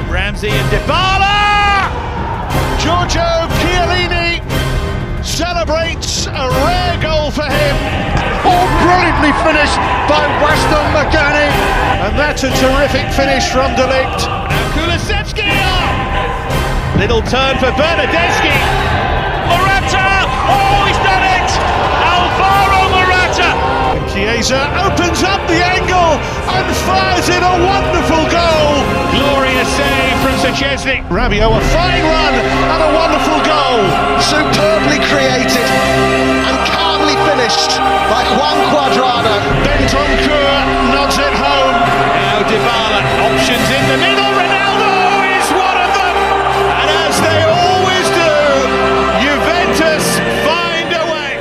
Ramsey and Dybala! Giorgio Chiellini celebrates a rare goal for him. All brilliantly finished by Weston McGanny. And that's a terrific finish from De Ligt. Now Kulusevski! Little turn for Bernardeschi. Morata! Oh, he's done it! Alvaro Morata! And Chiesa opens up the angle and fires in a wonderful goal. Glorious save from Szczesny. Rabiot, a fine run and a wonderful goal. Superbly created and calmly finished by Juan Cuadrado. Bentancur nods it home. Now Dybala, options in the middle. Ronaldo is one of them. And as they always do, Juventus find a way.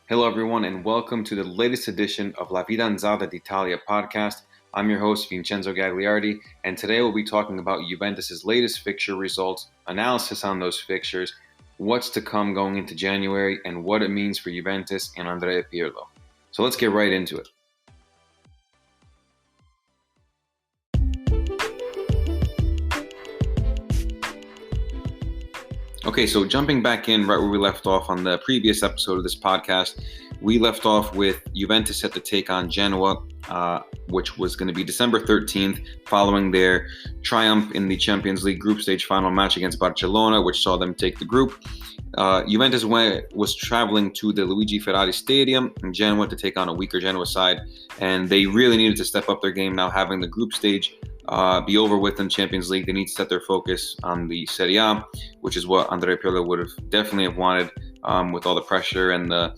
Hello everyone and welcome to the latest edition of La Fidanzata D'Italia Podcast. I'm your host Vincenzo Gagliardi, and today we'll be talking about Juventus' latest fixture results, analysis on those fixtures, what's to come going into January, and what it means for Juventus and Andrea Pirlo. So let's get right into it. Okay, so jumping back in right where we left off on the previous episode of this podcast, we left off with Juventus set to take on Genoa, which was going to be December 13th, following their triumph in the Champions League group stage final match against Barcelona, which saw them take the group. Juventus was traveling to the Luigi Ferrari Stadium in Genoa to take on a weaker Genoa side, and they really needed to step up their game now, having the group stage be over with in Champions League. They need to set their focus on the Serie A, which is what Andrea Pirlo would have definitely have wanted with all the pressure and the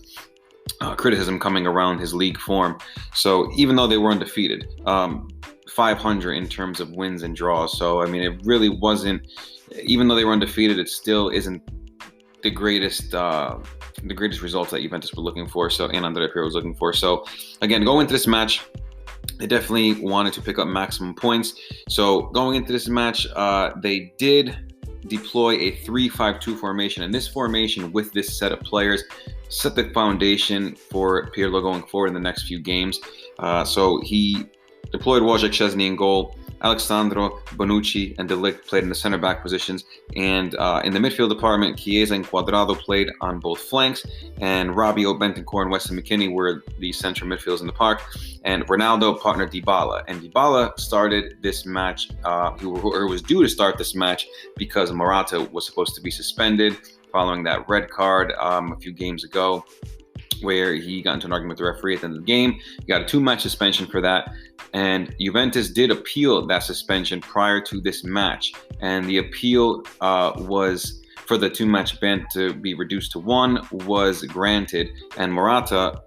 criticism coming around his league form. So even though they were undefeated, 500 in terms of wins and draws. So, I mean, it really wasn't, even though they were undefeated, it still isn't the greatest results that Juventus were looking for. So, and Andrea Pirlo was looking for. So again, going into this match, they definitely wanted to pick up maximum points. So going into this match, they did deploy a 3-5-2 formation. And this formation with this set of players set the foundation for Pirlo going forward in the next few games. So he deployed Wojciech Szczesny in goal. Alexandro, Bonucci, and De Ligt played in the center back positions. And in the midfield department, Chiesa and Cuadrado played on both flanks. And Rabiot, Bentancur, and Weston McKennie were the central midfielders in the park. And Ronaldo partnered Dybala. And Dybala started this match, or was due to start this match because Morata was supposed to be suspended following that red card a few games ago, where he got into an argument with the referee at the end of the game. He got a 2-match suspension for that. And Juventus did appeal that suspension prior to this match. And the appeal was for the 2-match ban to be reduced to 1 was granted. And Morata,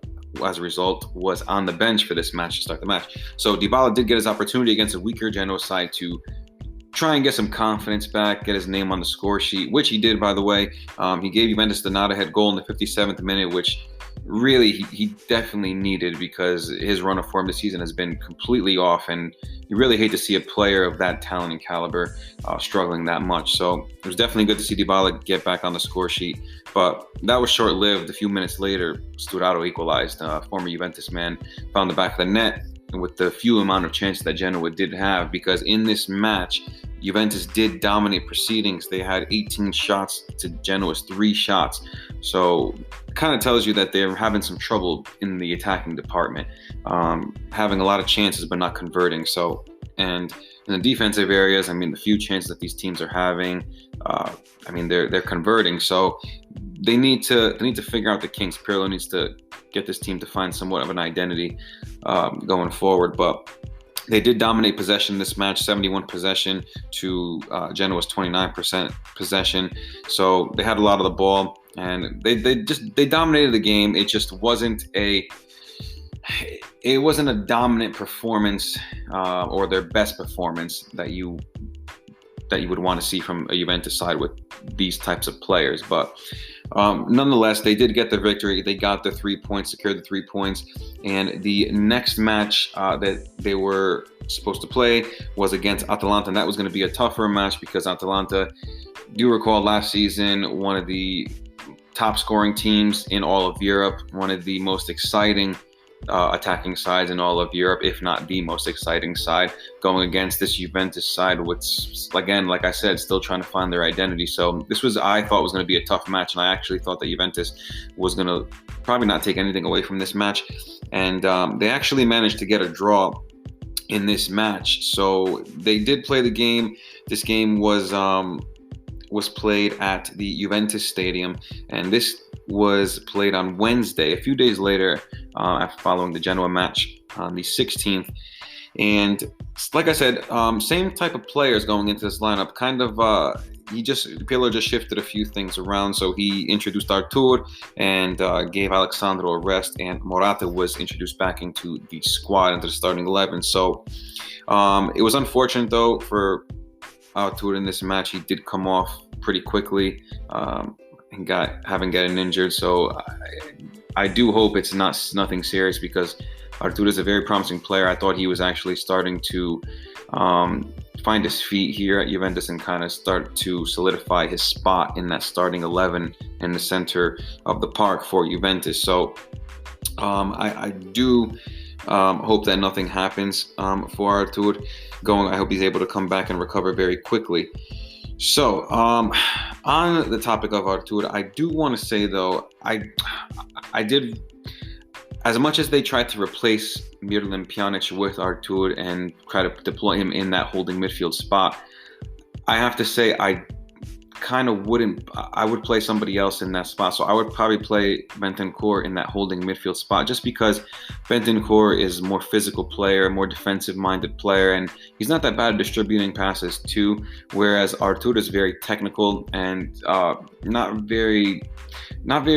as a result, was on the bench for this match to start the match. So Dybala did get his opportunity against a weaker Genoa side to try and get some confidence back, get his name on the score sheet, which he did, by the way. He gave Juventus the nod-ahead goal in the 57th minute, which really he definitely needed because his run of form this season has been completely off, and you really hate to see a player of that talent and caliber struggling that much. So it was definitely good to see Dybala get back on the score sheet, but that was short-lived. A few minutes later, Sturaro equalized. Former Juventus man found the back of the net with the few amount of chances that Genoa did have, because in this match, Juventus did dominate proceedings. They had 18 shots to Genoa's 3 shots. So it kind of tells you that they're having some trouble in the attacking department, having a lot of chances but not converting. So, and in the defensive areas, I mean, the few chances that these teams are having, I mean, they're converting. So they need to figure out the kinks. Pirlo needs to get this team to find somewhat of an identity going forward. But they did dominate possession this match, 71 possession to Genoa's 29% possession. So they had a lot of the ball, and they dominated the game. It just wasn't a dominant performance or their best performance that you would want to see from a Juventus side with these types of players. But nonetheless, they did get the victory. They got the 3 points, secured the 3 points. And the next match that they were supposed to play was against Atalanta. And that was going to be a tougher match because Atalanta, do you recall last season, one of the top scoring teams in all of Europe, one of the most exciting attacking sides in all of Europe, if not the most exciting side, going against this Juventus side, which, again, like I said, still trying to find their identity. So this I thought was going to be a tough match, and I actually thought that Juventus was going to probably not take anything away from this match. And they actually managed to get a draw in this match. So they did play the game. This game was played at the Juventus Stadium, and this was played on Wednesday, a few days later, after following the Genoa match on the 16th. And like I said, same type of players going into this lineup. Kind of, Pirlo just shifted a few things around. So he introduced Artur and gave Alexandro a rest, and Morata was introduced back into the squad, into the starting 11. So it was unfortunate, though, for Artur in this match. He did come off pretty quickly and having gotten injured. So I do hope it's nothing serious, because Artur is a very promising player. I thought he was actually starting to find his feet here at Juventus and kind of start to solidify his spot in that starting 11 in the center of the park for Juventus. So I do hope that nothing happens for Artur. I hope he's able to come back and recover very quickly. So on the topic of Artur, I do want to say, though, I did, as much as they tried to replace Miralem Pjanic with Artur and try to deploy him in that holding midfield spot, I have to say I would play somebody else in that spot. So I would probably play Bentancur in that holding midfield spot, just because Bentancur is a more physical player, more defensive-minded player, and he's not that bad at distributing passes too, whereas Artur is very technical and not very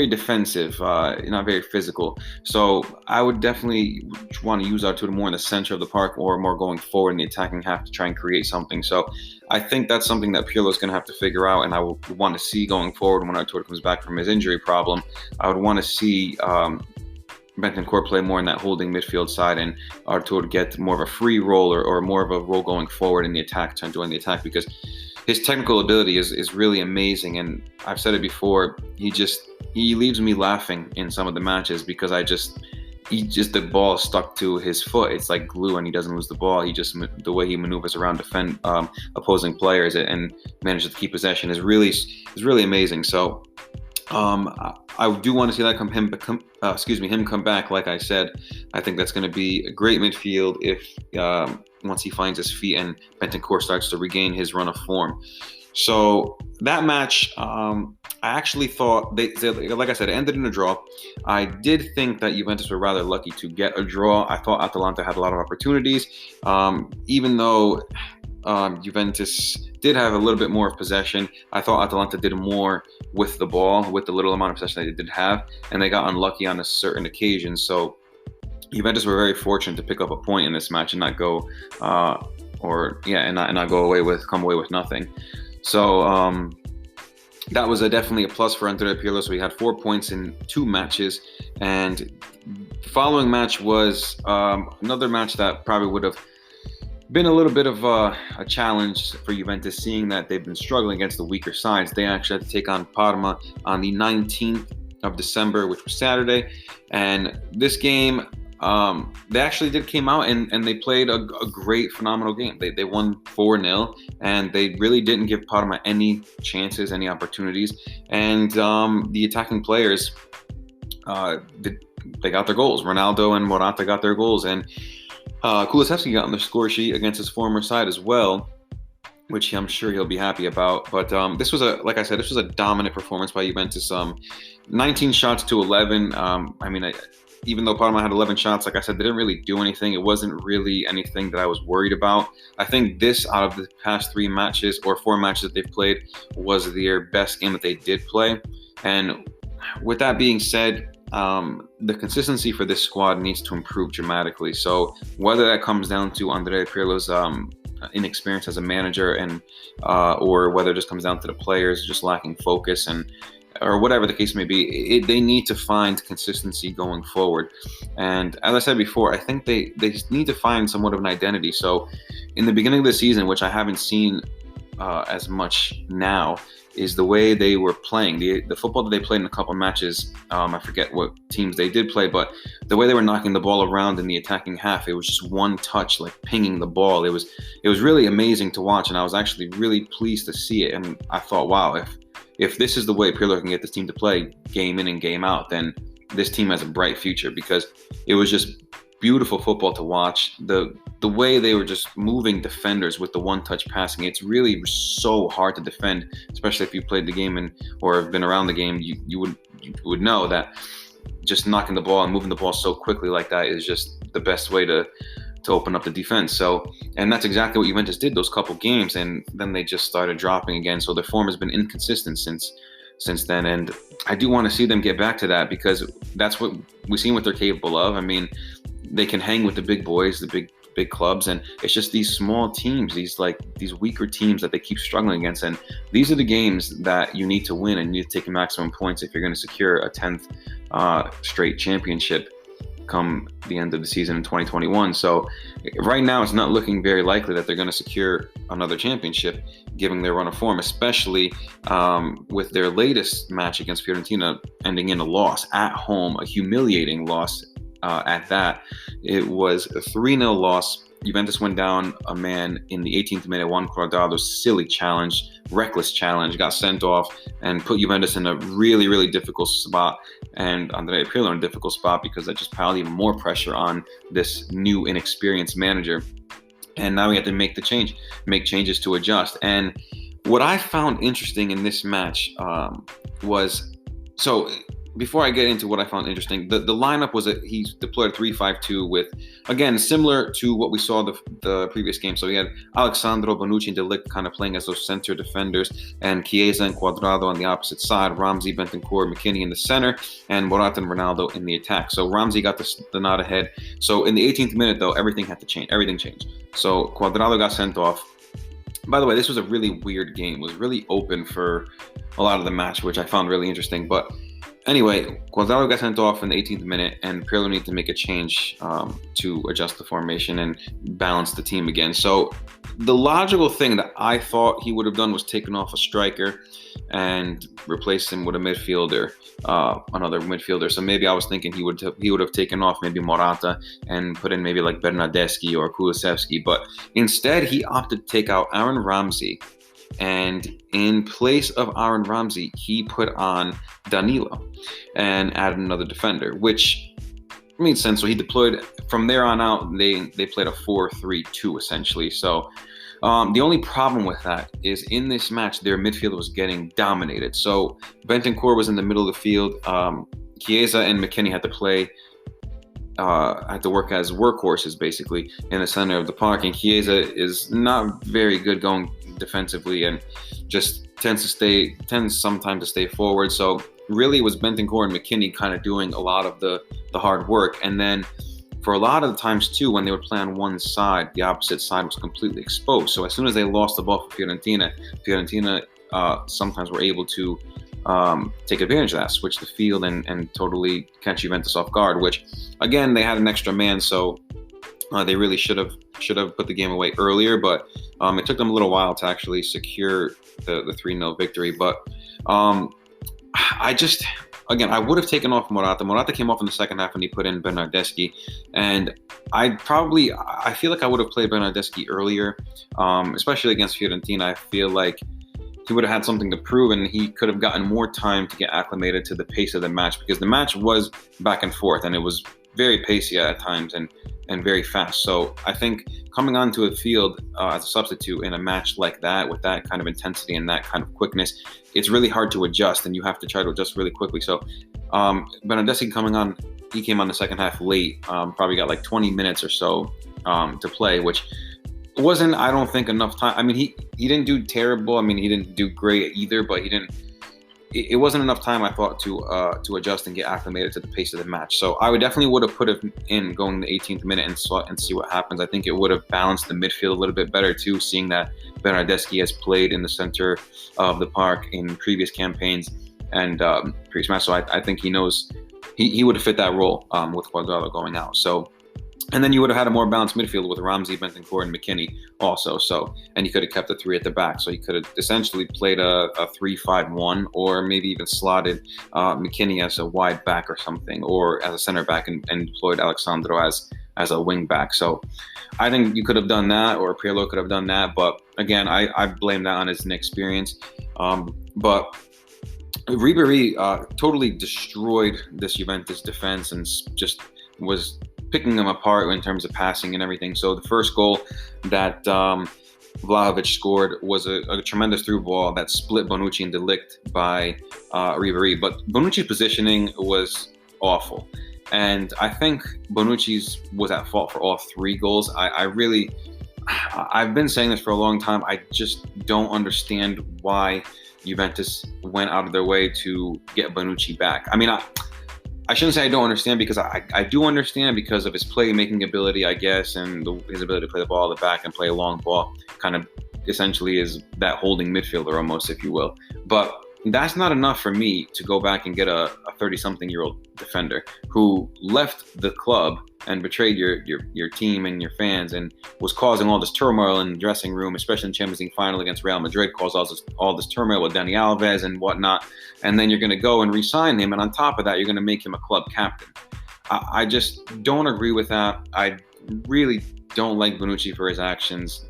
defensive, not very physical. So I would definitely want to use Artur more in the center of the park, or more going forward in the attacking half to try and create something. So I think that's something that Pirlo is going to have to figure out, and I would want to see going forward when Artur comes back from his injury problem. I would want to see Bentancur play more in that holding midfield side, and Artur get more of a free role or more of a role going forward in the attack, trying to join the attack, because his technical ability is really amazing. And I've said it before, he leaves me laughing in some of the matches, because the ball is stuck to his foot. It's like glue, and he doesn't lose the ball. The way he maneuvers around opposing players and manages to keep possession is really amazing. So I do want to see that him come back. Like I said, I think that's going to be a great midfield if once he finds his feet and Bentancur starts to regain his run of form. So that match, I actually thought like I said, it ended in a draw. I did think that Juventus were rather lucky to get a draw. I thought Atalanta had a lot of opportunities, even though Juventus did have a little bit more of possession. I thought Atalanta did more with the ball, with the little amount of possession they did have, and they got unlucky on a certain occasion. So Juventus were very fortunate to pick up a point in this match and not go, not come away with nothing. So that was definitely a plus for Andrea Pirlo. So we had 4 points in 2 matches, and the following match was another match that probably would have been a little bit of a challenge for Juventus, seeing that they've been struggling against the weaker sides. They actually had to take on Parma on the 19th of December, which was Saturday. And this game, they actually came out and they played a great, phenomenal game. They won 4-0, and they really didn't give Parma any chances, any opportunities. And the attacking players, they got their goals. Ronaldo and Morata got their goals, and Kulusevski got on the score sheet against his former side as well, which I'm sure he'll be happy about. But this was a dominant performance by Juventus. 19 shots to 11. Even though Parma had 11 shots, like I said, they didn't really do anything. It wasn't really anything that I was worried about. I think this, out of the past 3 matches or 4 matches that they've played, was their best game that they did play. And with that being said, the consistency for this squad needs to improve dramatically. So whether that comes down to Andrea Pirlo's inexperience as a manager, and or whether it just comes down to the players just lacking focus, or whatever the case may be, they need to find consistency going forward. And as I said before, I think they need to find somewhat of an identity. So in the beginning of the season, which I haven't seen as much now, is the way they were playing. The football that they played in a couple of matches, I forget what teams they did play, but the way they were knocking the ball around in the attacking half, it was just one touch, like pinging the ball. It was really amazing to watch, and I was actually really pleased to see it. And I thought, wow, if this is the way Pirlo can get this team to play game in and game out, then this team has a bright future, because it was just beautiful football to watch. The way they were just moving defenders with the one-touch passing, it's really so hard to defend, especially if you played the game or have been around the game. You would know that just knocking the ball and moving the ball so quickly like that is just the best way to open up the defense. So, and that's exactly what Juventus did those couple games, and then they just started dropping again. So their form has been inconsistent since then, and I do want to see them get back to that, because that's what we've seen what they're capable of. I mean, they can hang with the big boys, the big clubs, and it's just these small teams, these weaker teams that they keep struggling against. And these are the games that you need to win, and you need to take maximum points if you're going to secure a 10th straight championship come the end of the season in 2021. So right now it's not looking very likely that they're going to secure another championship, given their run of form, especially with their latest match against Fiorentina ending in a loss at home, a humiliating loss at that. It was a 3-0 loss. Juventus went down a man in the 18th minute. Juan Cuadrado's silly challenge, reckless challenge, got sent off and put Juventus in a really, really difficult spot, and Andrea Pirlo in a difficult spot, because that just piled even more pressure on this new, inexperienced manager. And now we have to make changes to adjust. And what I found interesting in this match was, so before I get into what I found interesting, the lineup was he deployed a 3-5-2 with, again, similar to what we saw the previous game. So we had Alexandro, Bonucci, and De Ligt kind of playing as those center defenders, and Chiesa and Cuadrado on the opposite side, Ramsey, Bentancur, McKennie in the center, and Morata and Ronaldo in the attack. So Ramsey got the nod ahead. So in the 18th minute, though, everything had to change. Everything changed. So Cuadrado got sent off. By the way, this was a really weird game. It was really open for a lot of the match, which I found really interesting. But anyway, Cuadrado got sent off in the 18th minute, and Pirlo needed to make a change to adjust the formation and balance the team again. So the logical thing that I thought he would have done was taken off a striker and replaced him with a midfielder, another midfielder. So maybe I was thinking he would have taken off maybe Morata and put in maybe like Bernardeschi or Kulusevski, but instead he opted to take out Aaron Ramsey. And in place of Aaron Ramsey, he put on Danilo and added another defender, which made sense. So he deployed, from there on out, they played a 4-3-2 essentially. So the only problem with that is in this match, their midfield was getting dominated. So Bentancur was in the middle of the field. Chiesa and McKennie had to work as workhorses basically in the center of the park. And Chiesa is not very good going defensively and just tends sometimes to stay forward. So really it was Bentancur and McKennie kind of doing a lot of the hard work. And then for a lot of the times too, when they would play on one side, the opposite side was completely exposed. So as soon as they lost the ball for Fiorentina sometimes were able to take advantage of that, switch the field and totally catch Juventus off guard, which again, they had an extra man, so they really should have put the game away earlier, but it took them a little while to actually secure the 3-0 victory. But I would have taken off Morata. Morata came off in the second half and he put in Bernardeschi, and I feel like I would have played Bernardeschi earlier, especially against Fiorentina. I feel like he would have had something to prove, and he could have gotten more time to get acclimated to the pace of the match, because the match was back and forth and it was very pacey at times and very fast. So I think coming onto a field as a substitute in a match like that, with that kind of intensity and that kind of quickness, it's really hard to adjust, and you have to try to adjust really quickly. So Bernardeschi coming on, he came on the second half late, probably got like 20 minutes or so to play, which wasn't, I don't think, enough time. I mean, he didn't do terrible. I mean, he didn't do great either, but it wasn't enough time, I thought, to adjust and get acclimated to the pace of the match. So I would have put him in going the 18th minute and see what happens. I think it would have balanced the midfield a little bit better too, seeing that Bernardeschi has played in the center of the park in previous campaigns and previous matches. So I think he knows he would have fit that role with Cuadrado going out. So And then you would have had a more balanced midfield with Ramsey, Bentancur, and McKennie also. So, and you could have kept the three at the back. So you could have essentially played a 3-5-1, or maybe even slotted McKennie as a wide back or something, or as a center back, and deployed Alexandro as a wing back. So I think you could have done that, or Pirlo could have done that. But again, I blame that on his inexperience. But Ribéry totally destroyed this Juventus defense and just was picking them apart in terms of passing and everything. So the first goal that Vlahovic scored was a tremendous through ball that split Bonucci and De Ligt by Ribéry. But Bonucci's positioning was awful. And I think Bonucci's was at fault for all three goals. I've been saying this for a long time. I just don't understand why Juventus went out of their way to get Bonucci back. I mean, I shouldn't say I don't understand, because I do understand because of his playmaking ability, I guess, and his ability to play the ball at the back and play a long ball, kind of essentially is that holding midfielder almost, if you will. But that's not enough for me to go back and get a 30-something-year-old defender who left the club and betrayed your team and your fans and was causing all this turmoil in the dressing room, especially in the Champions League final against Real Madrid, caused all this turmoil with Dani Alves and whatnot. And then you're going to go and re-sign him, and on top of that, you're going to make him a club captain. I just don't agree with that. I really don't like Bonucci for his actions.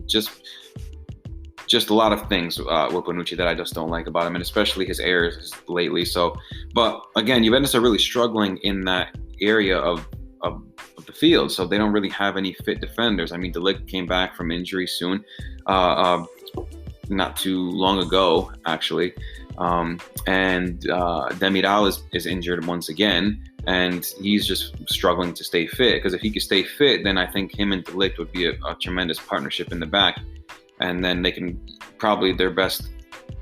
Just a lot of things with Bonucci that I just don't like about him, and especially his errors lately. So, but again, Juventus are really struggling in that area of the field, so they don't really have any fit defenders. I mean, De Ligt came back from injury soon, not too long ago, actually, and Demiral is injured once again, and he's just struggling to stay fit. Because if he could stay fit, then I think him and De Ligt would be a tremendous partnership in the back. And then they can probably, their best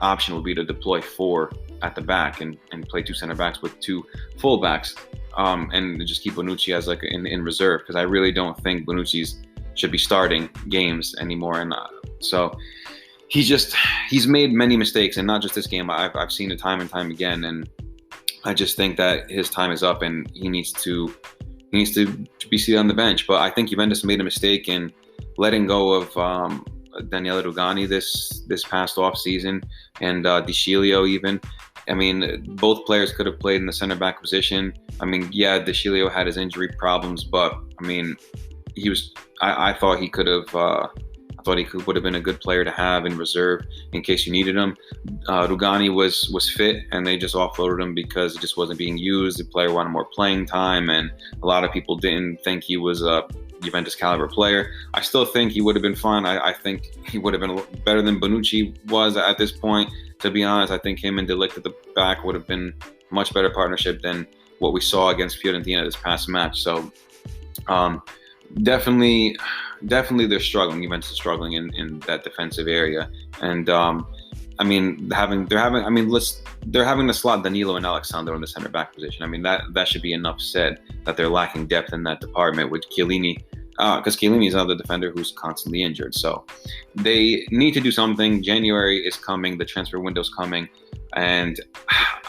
option would be to deploy four at the back and play two center backs with two full backs, and just keep Bonucci as like in reserve, because I really don't think Bonucci's should be starting games anymore. And so he's made many mistakes, and not just this game. I've seen it time and time again, and I just think that his time is up and he needs to be seated on the bench. But I think Juventus made a mistake in letting go of Daniele Rugani this past off season, and Di Scilio even. I mean, both players could have played in the center back position. I mean, yeah, Di Scilio had his injury problems, but I mean, I thought he could have. I thought he would have been a good player to have in reserve in case you needed him. Rugani was fit, and they just offloaded him because it just wasn't being used. The player wanted more playing time, and a lot of people didn't think he was a Juventus caliber player. I still think he would have been fine. I think he would have been better than Bonucci was at this point. To be honest, I think him and De Ligt at the back would have been much better partnership than what we saw against Fiorentina this past match. So definitely they're struggling. Juventus is struggling in that defensive area. And I mean, they're having to slot Danilo and Alexandro in the center back position. I mean, that should be enough said that they're lacking depth in that department with Chiellini, because Chiellini is another defender who's constantly injured. So they need to do something. January is coming, the transfer window's coming, and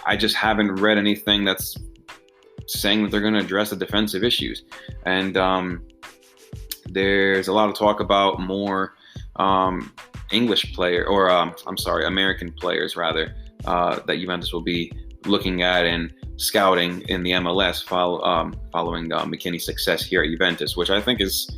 I just haven't read anything that's saying that they're going to address the defensive issues. And there's a lot of talk about more English player, or American players rather, that Juventus will be looking at and scouting in the MLS following McKennie's success here at Juventus, which I think is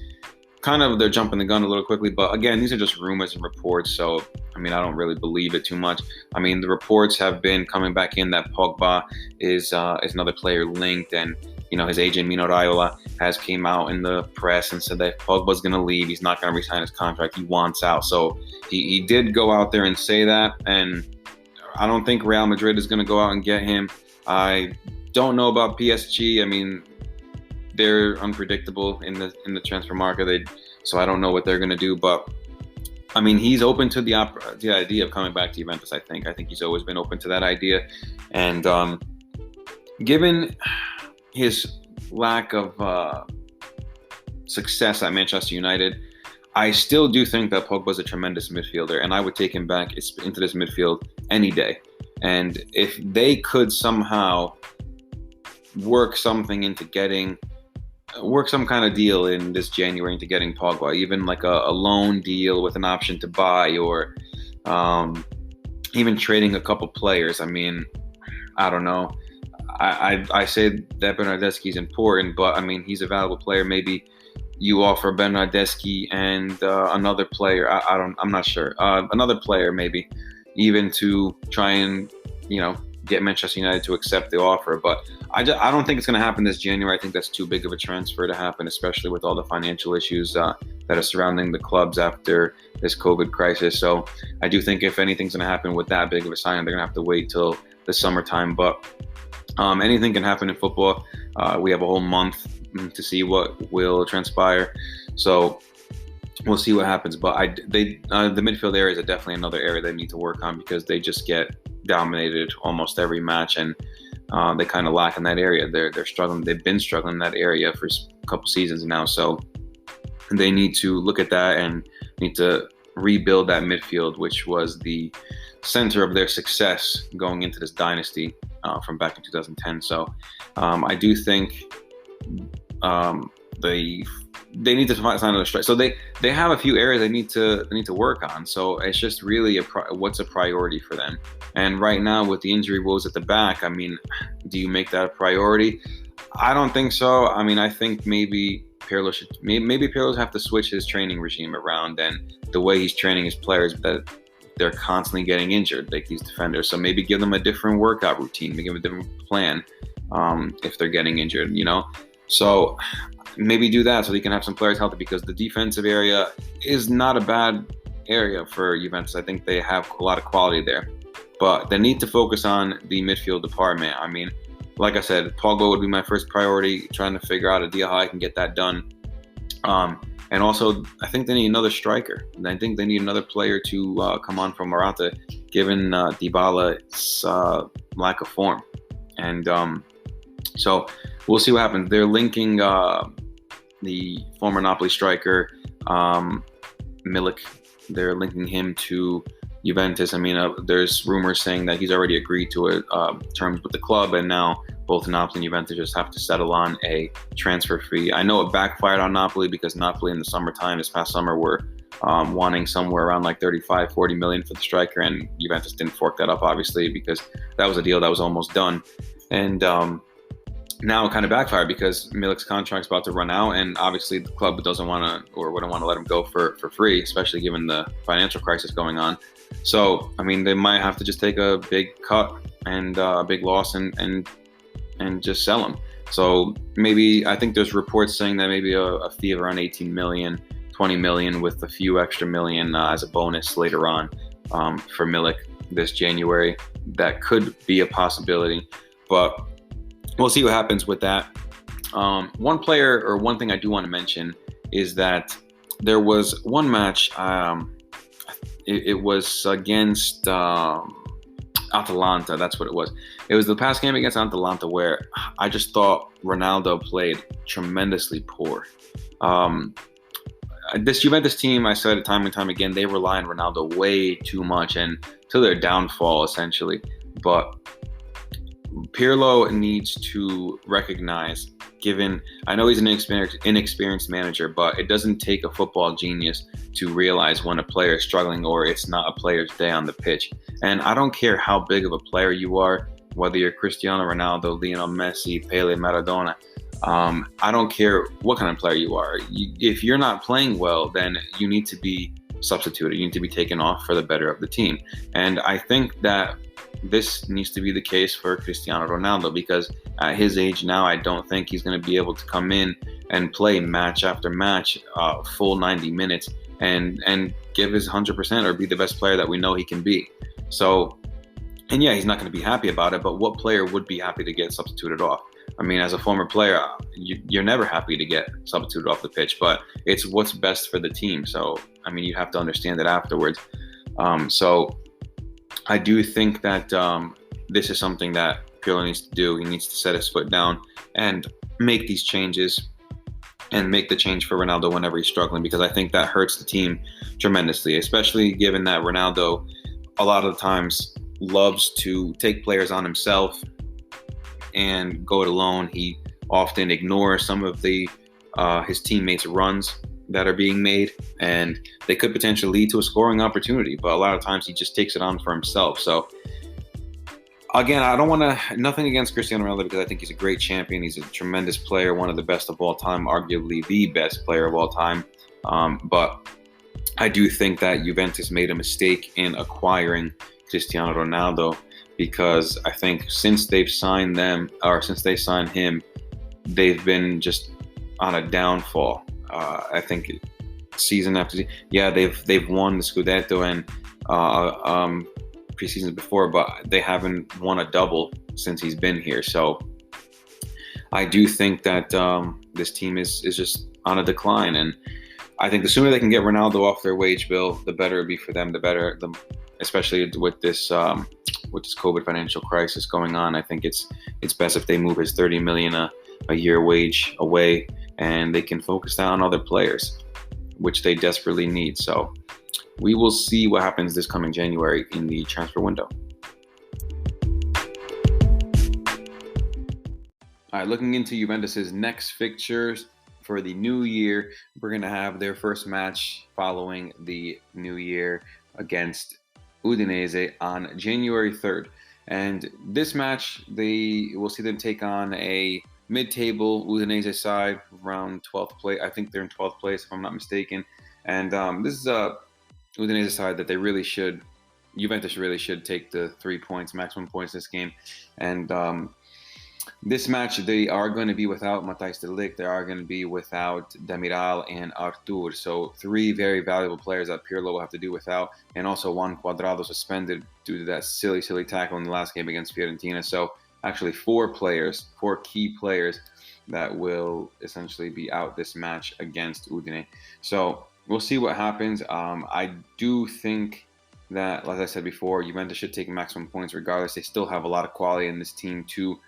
kind of, they're jumping the gun a little quickly. But again, these are just rumors and reports, so I mean, I don't really believe it too much. I mean, the reports have been coming back in that Pogba is another player linked, and you know, his agent Mino Raiola has came out in the press and said that Pogba's going to leave. He's not going to resign his contract. He wants out. So he did go out there and say that. And I don't think Real Madrid is going to go out and get him. I don't know about PSG. I mean, they're unpredictable in the transfer market. So I don't know what they're going to do. But I mean, he's open to the idea of coming back to Juventus. I think he's always been open to that idea. And given his lack of success at Manchester United, I still do think that Pogba's a tremendous midfielder, and I would take him back into this midfield any day. And if they could somehow work something into getting work some kind of deal in this January into getting Pogba, even like a loan deal with an option to buy, or even trading a couple players. I mean, I don't know. I say that Bernardeschi is important, but I mean, he's a valuable player. Maybe you offer Bernardeschi and another player. I'm not sure. Another player maybe, even to try and get Manchester United to accept the offer. But I don't think it's going to happen this January. I think that's too big of a transfer to happen, especially with all the financial issues that are surrounding the clubs after this COVID crisis. So I do think if anything's going to happen with that big of a signing, they're going to have to wait till the summertime. But anything can happen in football. We have a whole month to see what will transpire. So we'll see what happens. But the midfield areas are definitely another area they need to work on, because they just get dominated almost every match, and they kind of lack in that area. They're struggling. They've been struggling in that area for a couple seasons now. So they need to look at that and need to rebuild that midfield, which was the center of their success going into this dynasty from back in 2010. So I do think they need to find another strike. So they have a few areas they need to work on. So it's just really what's a priority for them. And right now, with the injury woes at the back, I mean, do you make that a priority? I don't think so. I mean, I think maybe Pirlo have to switch his training regime around, and the way he's training his players, that they're constantly getting injured, like these defenders. So maybe give them a different workout routine, maybe give them a different plan if they're getting injured, So maybe do that so they can have some players healthy, because the defensive area is not a bad area for Juventus. I think they have a lot of quality there, but they need to focus on the midfield department. I mean, like I said, Pogba would be my first priority, trying to figure out a deal how I can get that done. And also, I think they need another striker. And I think they need another player to come on from Morata, given Dybala's lack of form. And so we'll see what happens. They're linking the former Napoli striker, Milik. They're linking him to Juventus. I mean, there's rumors saying that he's already agreed to terms with the club, and now both Napoli and Juventus just have to settle on a transfer fee. I know it backfired on Napoli, because Napoli in the summertime, this past summer, were wanting somewhere around like 35-40 million for the striker, and Juventus didn't fork that up, obviously, because that was a deal that was almost done. And now it kind of backfired, because Milik's contract's about to run out, and obviously the club doesn't want to, or wouldn't want to let him go for free, especially given the financial crisis going on. So, I mean, they might have to just take a big cut and a big loss and just sell him. So maybe, I think there's reports saying that maybe a fee of around 18 million, 20 million with a few extra million as a bonus later on for Milik this January. That could be a possibility, but we'll see what happens with that. One thing I do want to mention is that there was one match, it was against Atalanta, that's what it was. It was the past game against Atalanta where I just thought Ronaldo played tremendously poor. This Juventus team, I said it time and time again, they rely on Ronaldo way too much, and to their downfall, essentially. But Pirlo needs to recognize, I know he's an inexperienced manager, but it doesn't take a football genius to realize when a player is struggling or it's not a player's day on the pitch. And I don't care how big of a player you are, whether you're Cristiano Ronaldo, Lionel Messi, Pele, Maradona. I don't care what kind of player you are. If you're not playing well, then you need to be substituted. You need to be taken off for the better of the team. And I think that this needs to be the case for Cristiano Ronaldo, because at his age now, I don't think he's going to be able to come in and play match after match, full 90 minutes and give his 100% or be the best player that we know he can be. So, and yeah, he's not going to be happy about it, but what player would be happy to get substituted off? I mean, as a former player, you're never happy to get substituted off the pitch, but it's what's best for the team. So, I mean, you have to understand it afterwards. So I do think that this is something that Pirlo needs to do. He needs to set his foot down and make these changes and make the change for Ronaldo whenever he's struggling, because I think that hurts the team tremendously, especially given that Ronaldo a lot of the times loves to take players on himself and go it alone. He often ignores some of the his teammates' runs that are being made, and they could potentially lead to a scoring opportunity. But a lot of times he just takes it on for himself. So again, I don't want to, nothing against Cristiano Ronaldo, because I think he's a great champion. He's a tremendous player, one of the best of all time, arguably the best player of all time. But I do think that Juventus made a mistake in acquiring Cristiano Ronaldo, because I think since they signed him, they've been just on a downfall. I think season after season, they've won the Scudetto and preseasons before, but they haven't won a double since he's been here. So I do think that this team is just on a decline, and I think the sooner they can get Ronaldo off their wage bill, the better it'd be for them. Especially with this COVID financial crisis going on. I think it's best if they move his $30 million a year wage away, and they can focus that on other players, which they desperately need. So we will see what happens this coming January in the transfer window. All right, looking into Juventus's next fixtures for the new year, we're going to have their first match following the new year against Udinese on January 3rd. And this match, we'll see them take on a mid-table Udinese side around 12th place. I think they're in 12th place, if I'm not mistaken. And this is a Udinese side that Juventus really should take the 3 points, maximum points this game. And this match, they are going to be without Matthijs de Ligt. They are going to be without Demiral and Artur. So 3 very valuable players that Pirlo will have to do without. And also Juan Cuadrado suspended due to that silly tackle in the last game against Fiorentina. So actually 4 key players that will essentially be out this match against Udine. So we'll see what happens. I do think that, as I said before, Juventus should take maximum points regardless. They still have a lot of quality in this team to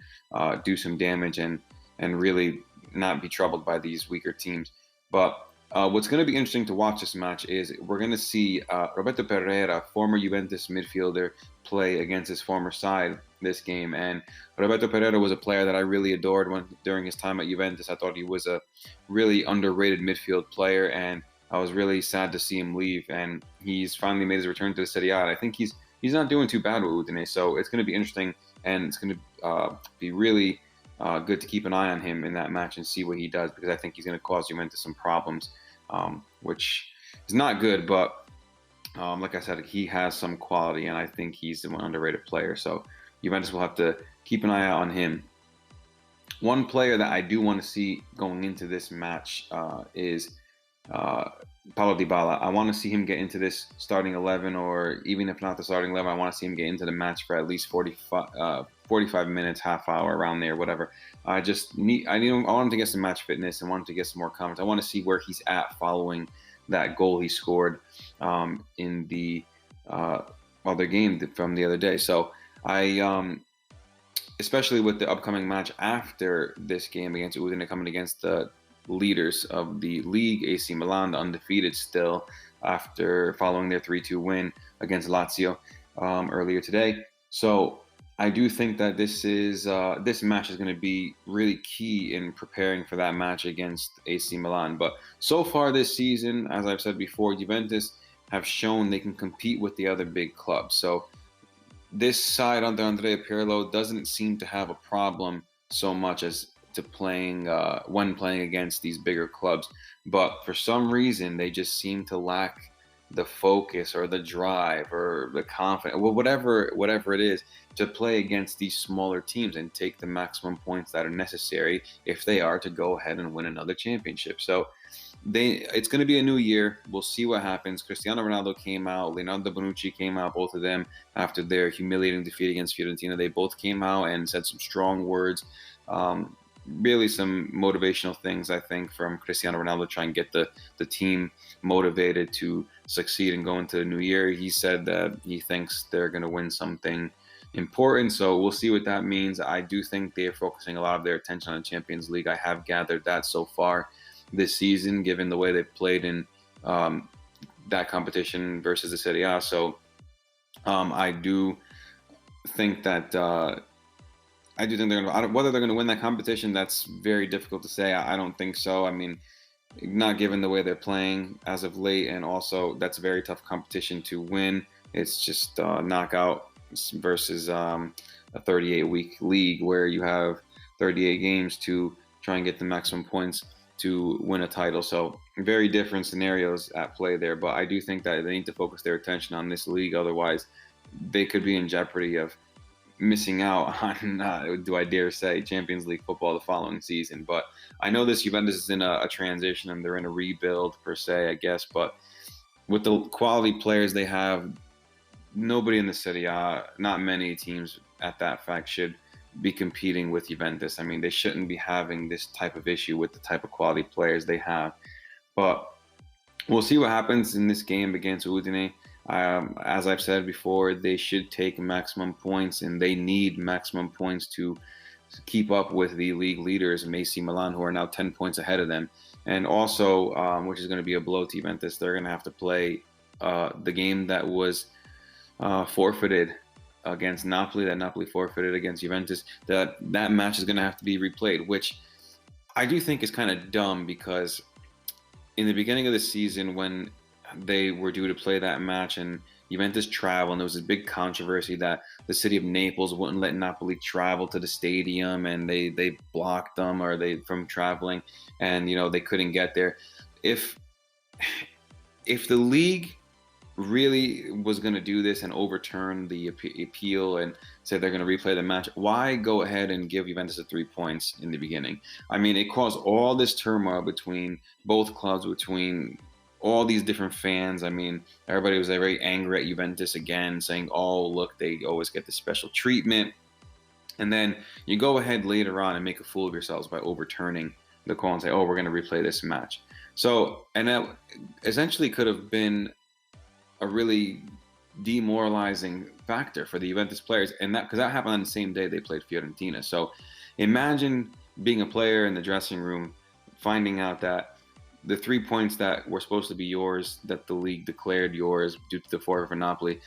do some damage and really not be troubled by these weaker teams. But what's going to be interesting to watch this match is we're going to see Roberto Pereira, former Juventus midfielder, play against his former side this game. And Roberto Pereira was a player that I really adored during his time at Juventus. I thought he was a really underrated midfield player, and I was really sad to see him leave. And he's finally made his return to the Serie A. And I think he's not doing too bad with Udine. So it's going to be interesting, and it's going to be really good to keep an eye on him in that match and see what he does, because I think he's going to cause Juventus some problems, which is not good. But like I said, he has some quality, and I think he's an underrated player. So Juventus will have to keep an eye out on him. One player that I do want to see going into this match is Paulo Dybala. I want to see him get into this starting 11, or even if not the starting 11, I want to see him get into the match for at least 45 minutes, half hour, around there, whatever. I want him to get some match fitness and want him to get some more confidence. I want to see where he's at following that goal he scored in the other game from the other day. So I especially with the upcoming match after this game against Udine, coming against the leaders of the league, AC Milan, undefeated still after following their 3-2 win against Lazio earlier today. So I do think that this match is going to be really key in preparing for that match against AC Milan. But so far this season, as I've said before, Juventus have shown they can compete with the other big clubs. So this side under Andrea Pirlo doesn't seem to have a problem so much as to playing when playing against these bigger clubs. But for some reason, they just seem to lack the focus or the drive or the confidence, or whatever it is, to play against these smaller teams and take the maximum points that are necessary if they are to go ahead and win another championship. So it's going to be a new year. We'll see what happens. Cristiano Ronaldo came out, Leonardo Bonucci came out, both of them after their humiliating defeat against Fiorentina. They both came out and said some strong words. Really some motivational things, I think, from Cristiano Ronaldo to try and get the team motivated to succeed and go into the new year. He said that he thinks they're going to win something important, so we'll see what that means. I do think they're focusing a lot of their attention on the Champions League. I have gathered that so far this season, given the way they've played in that competition versus the Serie A. So I do think that I do think they're going to, whether they're going to win that competition, that's very difficult to say. I don't think so. I mean, not given the way they're playing as of late, and also that's a very tough competition to win. It's just knockout versus a 38-week league where you have 38 games to try and get the maximum points to win a title. So very different scenarios at play there. But I do think that they need to focus their attention on this league. Otherwise, they could be in jeopardy of missing out on, do I dare say, Champions League football the following season. But I know this Juventus is in a transition and they're in a rebuild per se, I guess. But with the quality players they have, nobody in the city, not many teams at that fact should be competing with Juventus. I mean, they shouldn't be having this type of issue with the type of quality players they have. But we'll see what happens in this game against Udine. As I've said before, they should take maximum points, and they need maximum points to keep up with the league leaders, AC Milan, who are now 10 points ahead of them. And also, which is going to be a blow to Juventus, they're going to have to play the game that was forfeited against Napoli, that Napoli forfeited against Juventus. That match is going to have to be replayed, which I do think is kind of dumb, because in the beginning of the season, when they were due to play that match and Juventus traveled, and there was a big controversy that the city of Naples wouldn't let Napoli travel to the stadium, and they blocked them from traveling, and they couldn't get there. If the league really was going to do this and overturn the appeal and say they're going to replay the match, why go ahead and give Juventus 3 points in the beginning? I mean, it caused all this turmoil between both clubs, between all these different fans. I mean, everybody was very angry at Juventus again, saying, oh, look, they always get this special treatment. And then you go ahead later on and make a fool of yourselves by overturning the call and say, oh, we're going to replay this match. So, and that essentially could have been a really demoralizing factor for the Juventus players, and because that happened on the same day they played Fiorentina. So imagine being a player in the dressing room, finding out that the 3 points that were supposed to be yours, that the league declared yours due to the forfeit for Napoli,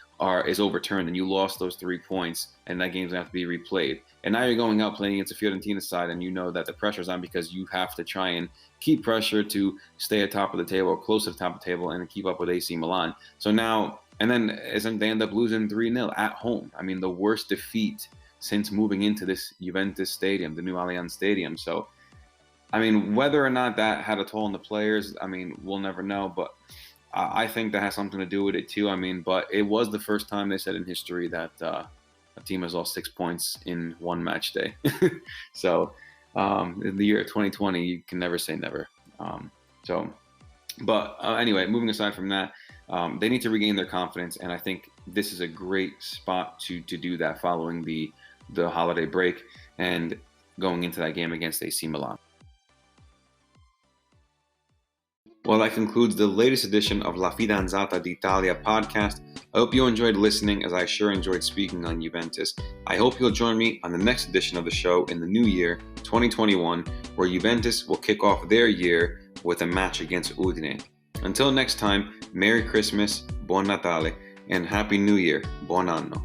is overturned, and you lost those 3 points, and that game's gonna have to be replayed. And now you're going out playing against the Fiorentina side, and you know that the pressure's on, because you have to try and keep pressure to stay at top of the table, or close to the top of the table, and keep up with AC Milan. So now, and then they end up losing 3-0 at home. I mean, the worst defeat since moving into this Juventus stadium, the new Allianz Stadium. So, I mean, whether or not that had a toll on the players, I mean, we'll never know. But I think that has something to do with it too. I mean, but it was the first time they said in history that a team has lost 6 points in one match day. So in the year 2020, you can never say never. Anyway, moving aside from that, they need to regain their confidence, and I think this is a great spot to do that following the holiday break and going into that game against AC Milan. Well, that concludes the latest edition of La Fidanzata D'Italia Podcast. I hope you enjoyed listening, as I sure enjoyed speaking on Juventus. I hope you'll join me on the next edition of the show in the new year, 2021, where Juventus will kick off their year with a match against Udine. Until next time, Merry Christmas, Buon Natale, and Happy New Year, Buon Anno.